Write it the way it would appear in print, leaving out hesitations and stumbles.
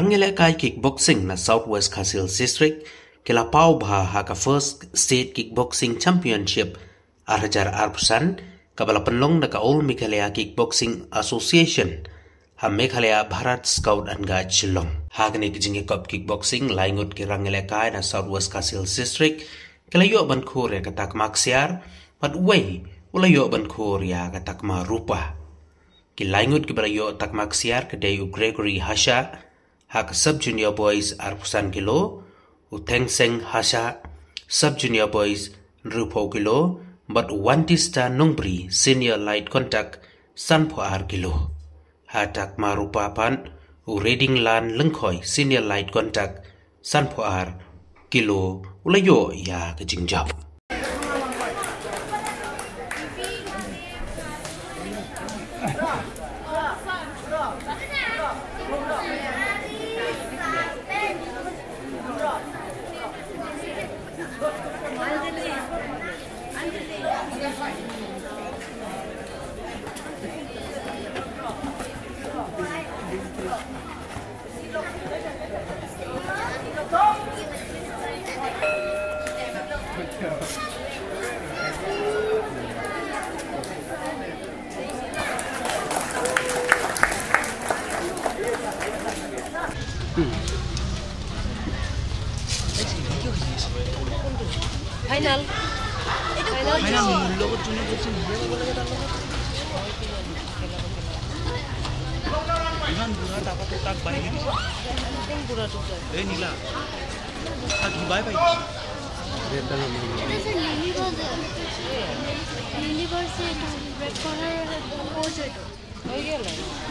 Kirangele kai kickboxing na Southwest Khasil District kila pau bha haka first state kickboxing championship arhajar arpusan kabala penlong na ka All Meghalaya Kickboxing Association ha Meghalaya Bharat Scout and Guide Shillong hagani kijingi kop kickboxing laingut kirangele kai na Southwest Khasil District kila yo ban khore katak maksiar pat way ula yo ban khore ya katak marupa kilaingut kibala yo tak maksiar kedai Gregory Hasha hak sub junior boys arpusan kilo Uteng Seng Hasha sub junior boys rupo kilo but Wantista Nungbri senior light contact sanpo ar kilo hatak marupa pan Reading Lan Lengkoi senior light contact sanpo ar kilo ulayo ya kejingjap Final. Logo junior boxing Iman buka tak apa tak baik ini. Yang buka tu. Nila. Tak baik baik. Universe red corner pose itu. Oh iya lah.